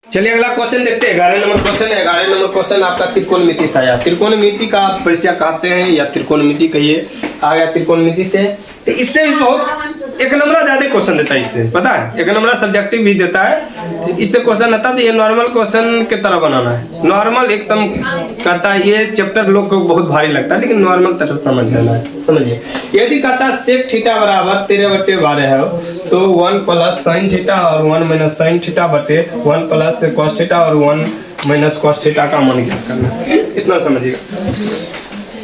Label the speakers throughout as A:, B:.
A: चलिए अगला क्वेश्चन देखते हैं। 11 नंबर क्वेश्चन है। 11 नंबर क्वेश्चन आपका त्रिकोणमिति से आया। त्रिकोणमिति का आप परिचय कहते हैं या त्रिकोणमिति कहिए, आ गया त्रिकोणमिति से। तो इससे भी बहुत एक नंबर ज्यादा क्वेश्चन देता है, इससे पता है, एक नंबर सब्जेक्टिव भी देता है। तो इससे क्वेश्चन आता है तो ये नॉर्मल क्वेश्चन की तरह बनाना है, नॉर्मल एकदम कहता है। ये चैप्टर लोग को बहुत भारी लगता है लेकिन नॉर्मल तरह समझ लेना है। समझिए, यदि कहता है सेक थीटा बराबर 13/12 है तो 1 प्लस साइन थीटा और 1 माइनस साइन थीटा बटे 1 प्लस कॉस थीटा और 1 माइनस कॉस थीटा का मान ज्ञात करना है। इतना समझिएगा।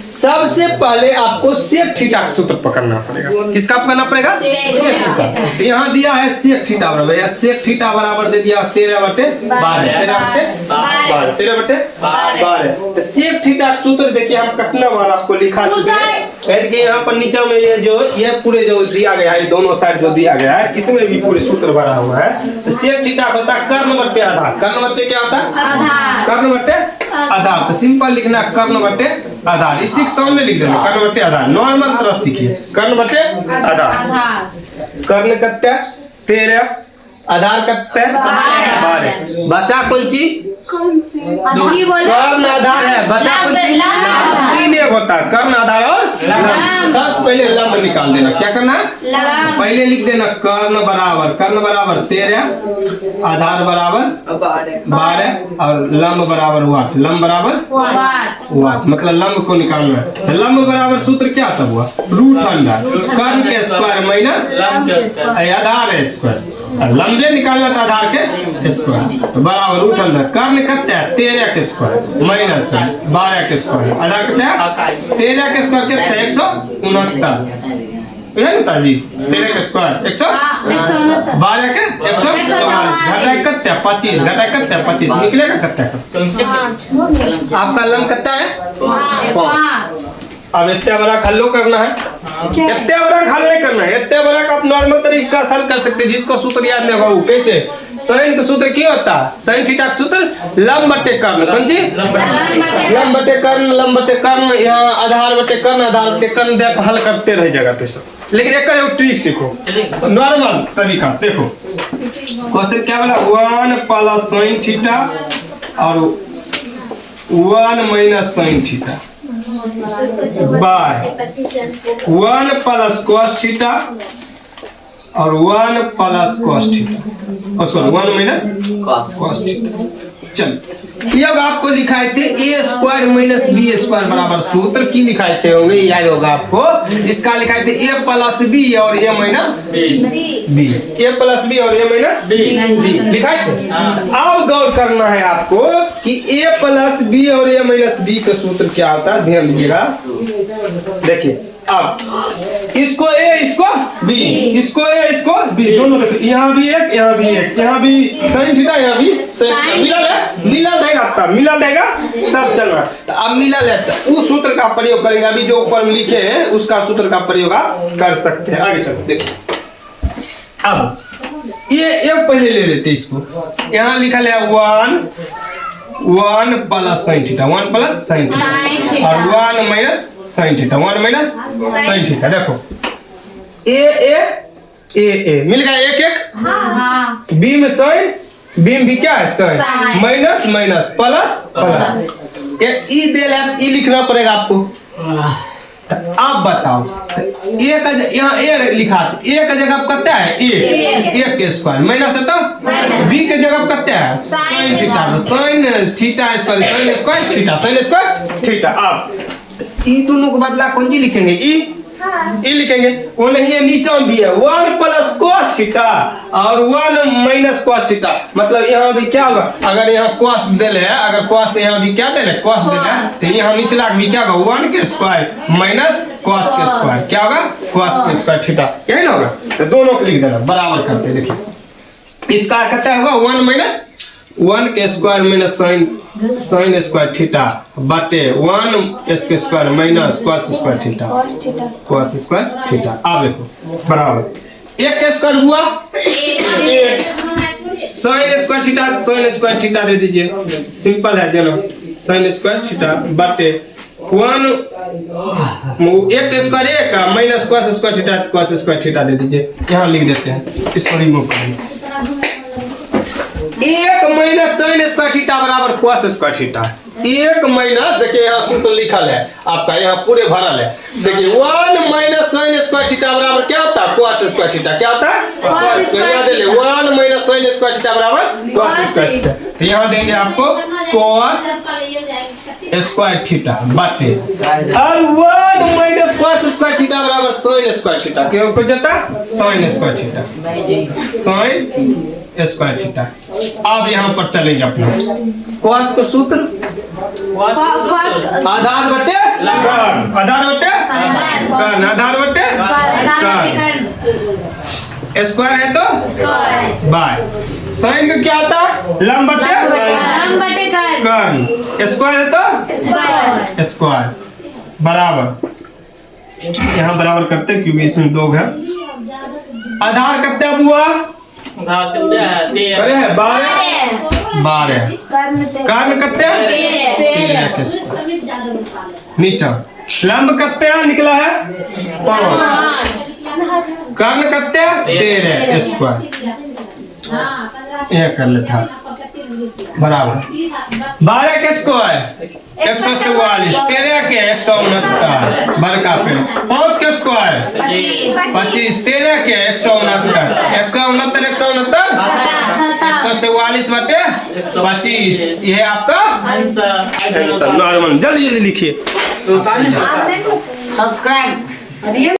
A: सबसे पहले आपको सेक थीटा का सूत्र पकड़ना पड़ेगा। किसका पकड़ना पड़ेगा? Sec theta. तो यहाँ दिया है सेक थीटा बराबर, या सेक थीटा बराबर दे दिया 13/12। 13/12। तो सेक थीटा का सूत्र देखिए हम कितना बार आपको लिखा चुके हैं। कि यहाँ पर नीचे में ये पूरे जो दिया गया है, दोनों साइड जो दिया गया है इसमें भी पूरे सूत्र भरा हुआ है। तो सेक थीटा होता है कर्ण बट्टे आधार। कर्ण बट्टे क्या होता है? कर्ण बट्टे आधार। तो सिंपल लिखना कर्ण बट्टे आधार, इसी के सामने लिख देना कर्ण बट्टे आधार। नॉर्मल तरह सीखिए, कर्ण बट्टे आधार। कर्ण कितना? 13, आधार कितना? 12। बचा कौन चीज? कर्ण आधार है। बचा कौन चीज? 3 एक होता है, कर्ण आधार और लंब। सबसे पहले लंब निकाल देना। क्या करना है? पहले लिख देना कर्ण बराबर 13, आधार बराबर 12 और लंब बराबर वाट। लंब बराबर वाट, मतलब लंब को निकालना है। लंब बराबर सूत्र क्या तब हुआ? √100 कर्ण के स्क्वायर माइनस आधार के स्क्वायर। लंबे निकालना था आधार के स्क्वायर, तो बराबर √100 कर्ण कितना है? 13 के स्क्वायर माइनस 12 के स्क्वायर। आधार कितना है? 13 के स्क्वायर कितना है? 169 जी। 13 के स्क्वायर 169, 12 के 144, घटाए कितना है? 25, घटाए कितना है? 25, निकलेगा कितना? आपका लंब कितना है? 5। अब इतना बड़ा हल करना है, इतना बड़ा हल नहीं करना है। इतना बड़ा आप नॉर्मल तरीके से हल कर सकते हैं, जिसको सूत्र याद नहीं होगा वो कैसे। साइन का सूत्र क्या होता है? साइन थीटा का सूत्र लंब बटे कर्ण। कौन सी? लंब बटे कर्ण। लंब बटे कर्ण, यहाँ आधार बटे कर्ण, आधार बटे कर्ण देख हल करते रह जाएगा। तो सब लेकिन एक ट्रिक सीखो नॉर्मल तरीका से। देखो क्वेश्चन क्या बोला? 1 प्लस साइन थीटा और 1 minus sine theta by 1 plus cos theta और 1 प्लस कॉस थीटा, और सॉरी 1 माइनस कॉस थीटा। चल ये आपको लिखाए थे a square minus b square बराबर सूत्र की लिखाए थे होंगे, याद होगा आपको। इसका लिखाए थे a प्लस b और a minus b। a plus b और a माइनस b लिखाए थे। अब गौर करना है आपको कि a प्लस b और a माइनस b का सूत्र क्या होता है, ध्यान दीजिएगा। देखिए अब इसको a इसको b, इसको a इसको b, दोनों देखो, यहाँ भी एक, यहाँ भी एक, यहाँ भी साइन थीटा, यहाँ भी साइन थीटा। मिला लेगा तब चलना। तो अब मिला लेता उस सूत्र का प्रयोग करेंगे। अभी जो ऊपर में लिखे हैं उसका सूत्र का प्रयोग आप कर सकते हैं। आगे चलो देखिए। अब ये एक पहले ले लेते इसको। यहाँ लिखा है 1 plus sine theta, 1 plus sine theta और 1 minus sine theta, 1 minus sine theta. देखो ए मिल गया एक। बी में साइन, बी में भी क्या है? साइन। माइनस माइनस प्लस ई दे ई लिखना पड़ेगा आपको। आप बताओ ए का यहाँ ए लिखा, ए का जगह कितना है? ए के स्क्वायर माइनस है तो बी के जगह कितना है? Sine theta. Sine theta square, sign square theta, sine square theta. आप ई दोनों को बदला कौन सी लिखेंगे? ई लिखेंगे। वो नहीं है, नीचे में भी है 1 प्लस कॉस थीटा और 1 माइनस कॉस थीटा। मतलब यहाँ भी क्या होगा? अगर यहाँ कॉस दे ले, अगर कॉस तो यहाँ भी क्या दे ले? कॉस दे ले, तो यहाँ निचला भी क्या होगा? 1 के स्क्वायर माइनस कॉस के स्क्वायर। क्या होगा? कॉस के स्क्वायर थीटा। यही ना होगा? तो दोनों को लिख देना, बराबर करते। देखिए इसका कितना होगा? 1 माइनस 1 के square minus sine square theta बटे 1 इसके square minus cos square theta, cos square theta. अब देखो बराबर 1 के स्क्वायर हुआ 1 sine square theta, sine square theta दे दीजिए। सिंपल है दोनों, साइन स्क्वायर थीटा बटे 1 1 square 1 minus cos square theta, cos square theta दे दीजिए। यहाँ लिख देते हैं, इसको रिमूव करेंगे। 1 माइनस sin स्क्वायर थीटा बराबर cos स्क्वायर थीटा। 1 माइनस, देखिए यहाँ सूत्र लिखल है आपका, यहाँ पूरे भरल है। देखिए 1 माइनस sin स्क्वायर थीटा बराबर क्या होता है? cos square theta. क्या होता है? cos square. याद ले 1 माइनस sin स्क्वायर थीटा बराबर cos स्क्वायर थीटा। तो यहाँ देंगे आपको cos स्क्वायर थीटा बटे, और 1 माइनस cos स्क्वायर थीटा बराबर sin स्क्वायर थीटा। क्यों हो जाता है? sin square theta, sin square theta. अब यहाँ पर चलेंगे अपना cos का सूत्र, आधार बटे कर्ण, आधार बटे कर्ण, आधार बटे कर्ण, स्क्वायर है तो बाय। साइन का क्या होता है? लंब बटे कर्ण, स्क्वायर है तो स्क्वायर बराबर, यहाँ बराबर करते हैं क्योंकि इसमें 2 है। आधार कितना हुआ? अरे 12, कर्ण कितना? 13 के स्क्वायर। नीचा लंब कितना निकला है? 5, कर्ण कितना? 13 स्क्वायर। यह कर लेता बराबर 12 के स्क्वायर 144, 13 के 169 बड़का पे, 5 के स्क्वायर 25, 13 के 169, 144 बटे 25। ये आपका आंसर नॉर्मल। जल्दी जल्दी लिखिए।
B: सब्सक्राइब